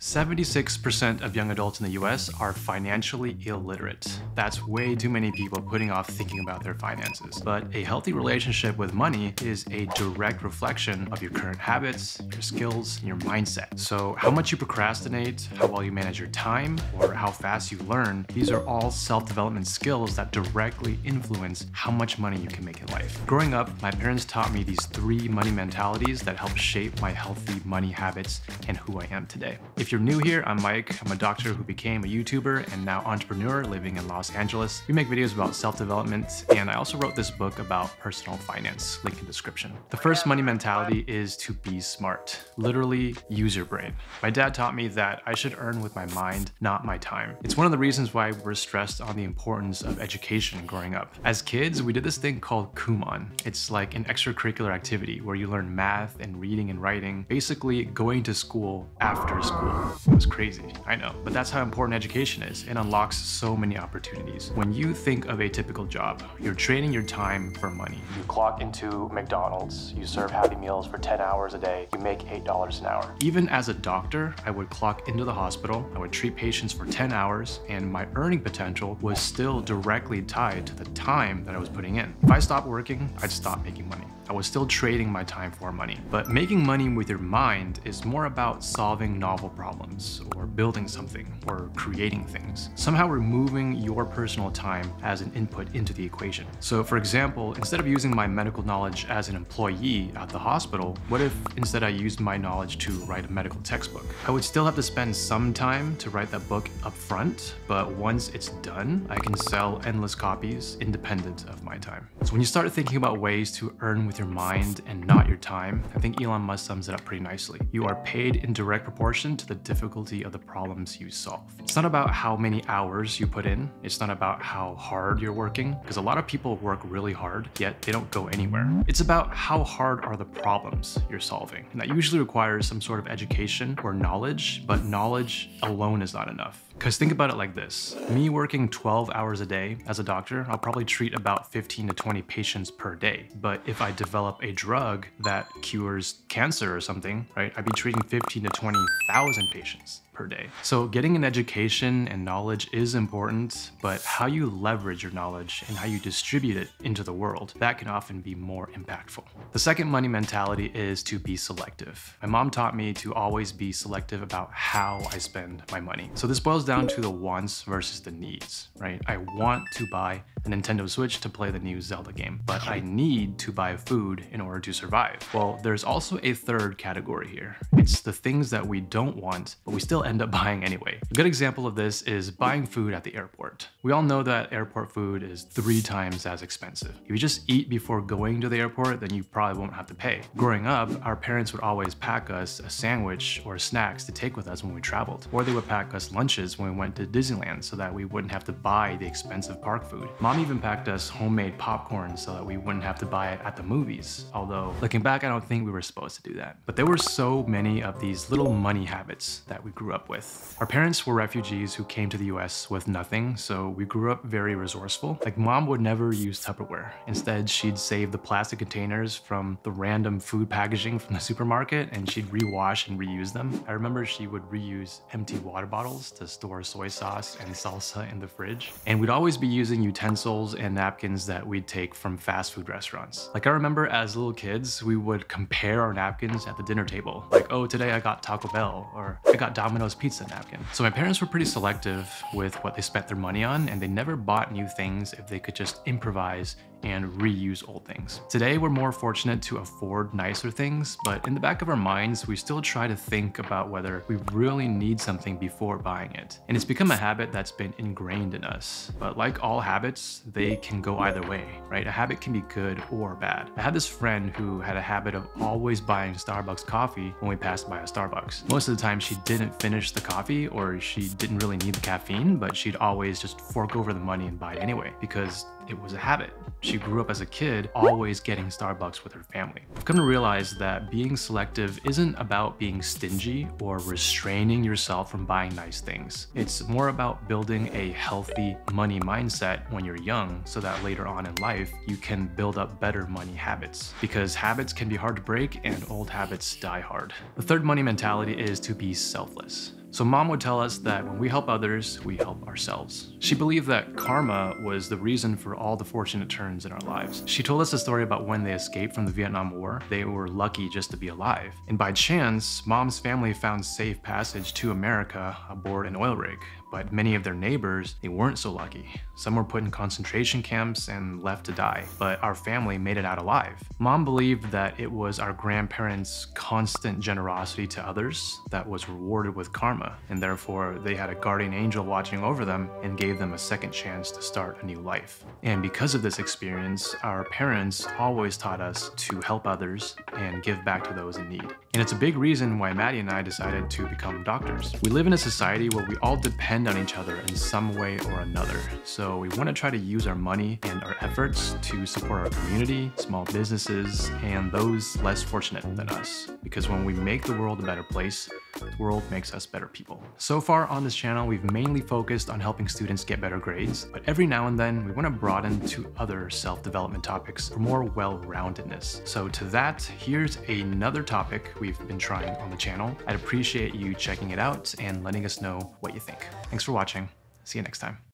76% of young adults in the US are financially illiterate. That's way too many people putting off thinking about their finances. But a healthy relationship with money is a direct reflection of your current habits, your skills, and your mindset. So how much you procrastinate, how well you manage your time, or how fast you learn, these are all self-development skills that directly influence how much money you can make in life. Growing up, my parents taught me these 3 money mentalities that help shape my healthy money habits and who I am today. If you're new here, I'm Mike. I'm a doctor who became a YouTuber and now entrepreneur living in Los Angeles. We make videos about self-development, and I also wrote this book about personal finance, link in description. The first money mentality is to be smart. Literally, use your brain. My dad taught me that I should earn with my mind, not my time. It's one of the reasons why we're stressed on the importance of education growing up. As kids, we did this thing called Kumon. It's like an extracurricular activity where you learn math and reading and writing, basically going to school after school. It was crazy, I know, but that's how important education is. It unlocks so many opportunities. When you think of a typical job, you're trading your time for money. You clock into McDonald's, you serve Happy Meals for 10 hours a day, you make $8 an hour. Even as a doctor, I would clock into the hospital, I would treat patients for 10 hours, and my earning potential was still directly tied to the time that I was putting in. If I stopped working, I'd stop making money. I was still trading my time for money. But making money with your mind is more about solving novel problems, or building something, or creating things. Somehow removing your personal time as an input into the equation. So for example, instead of using my medical knowledge as an employee at the hospital, what if instead I used my knowledge to write a medical textbook? I would still have to spend some time to write that book up front, but once it's done, I can sell endless copies independent of my time. So when you start thinking about ways to earn with your mind and not your time, I think Elon Musk sums it up pretty nicely. You are paid in direct proportion to the difficulty of the problems you solve. It's not about how many hours you put in. It's not about how hard you're working, because a lot of people work really hard, yet they don't go anywhere. It's about how hard are the problems you're solving. And that usually requires some sort of education or knowledge, but knowledge alone is not enough. Because think about it like this. Me working 12 hours a day as a doctor, I'll probably treat about 15 to 20 patients per day. But if I develop a drug that cures cancer or something, right, I'd be treating 15 to 20,000 patients per day. So getting an education and knowledge is important, but how you leverage your knowledge and how you distribute it into the world, that can often be more impactful. The second money mentality is to be selective. My mom taught me to always be selective about how I spend my money. So this boils down to the wants versus the needs, right? I want to buy a Nintendo Switch to play the new Zelda game, but I need to buy food in order to survive. Well, there's also a third category here. It's the things that we don't want, but we still end up buying anyway. A good example of this is buying food at the airport. We all know that airport food is 3 times as expensive. If you just eat before going to the airport, then you probably won't have to pay. Growing up, our parents would always pack us a sandwich or snacks to take with us when we traveled, or they would pack us lunches when we went to Disneyland so that we wouldn't have to buy the expensive park food. Mom even packed us homemade popcorn so that we wouldn't have to buy it at the movies, although looking back, I don't think we were supposed to do that. But there were so many of these little money habits that we grew up with. Our parents were refugees who came to the US with nothing, so we grew up very resourceful. Like, mom would never use Tupperware. Instead, she'd save the plastic containers from the random food packaging from the supermarket, and she'd rewash and reuse them. I remember she would reuse empty water bottles to store soy sauce and salsa in the fridge. And we'd always be using utensils and napkins that we'd take from fast food restaurants. Like, I remember as little kids, we would compare our napkins at the dinner table. Like, oh, today I got Taco Bell, or I got Domino's pizza napkin. So my parents were pretty selective with what they spent their money on, and they never bought new things if they could just improvise and reuse old things. Today, we're more fortunate to afford nicer things, but in the back of our minds, we still try to think about whether we really need something before buying it. And it's become a habit that's been ingrained in us. But like all habits, they can go either way, right? A habit can be good or bad. I had this friend who had a habit of always buying Starbucks coffee when we passed by a Starbucks. Most of the time, she didn't finish the coffee, or she didn't really need the caffeine, but she'd always just fork over the money and buy it anyway, because it was a habit. She grew up as a kid always getting Starbucks with her family. I've come to realize that being selective isn't about being stingy or restraining yourself from buying nice things. It's more about building a healthy money mindset when you're young, so that later on in life you can build up better money habits. Because habits can be hard to break and old habits die hard. The third money mentality is to be selfless. So mom would tell us that when we help others, we help ourselves. She believed that karma was the reason for all the fortunate turns in our lives. She told us a story about when they escaped from the Vietnam War. They were lucky just to be alive. And by chance, mom's family found safe passage to America aboard an oil rig. But many of their neighbors, they weren't so lucky. Some were put in concentration camps and left to die, but our family made it out alive. Mom believed that it was our grandparents' constant generosity to others that was rewarded with karma, and therefore they had a guardian angel watching over them and gave them a second chance to start a new life. And because of this experience, our parents always taught us to help others and give back to those in need. And it's a big reason why Matty and I decided to become doctors. We live in a society where we all depend on each other in some way or another. So we want to try to use our money and our efforts to support our community, small businesses, and those less fortunate than us. Because when we make the world a better place, the world makes us better people. So far on this channel, we've mainly focused on helping students get better grades, but every now and then we want to broaden to other self-development topics for more well-roundedness. So to that, here's another topic we've been trying on the channel. I'd appreciate you checking it out and letting us know what you think. Thanks for watching. See you next time.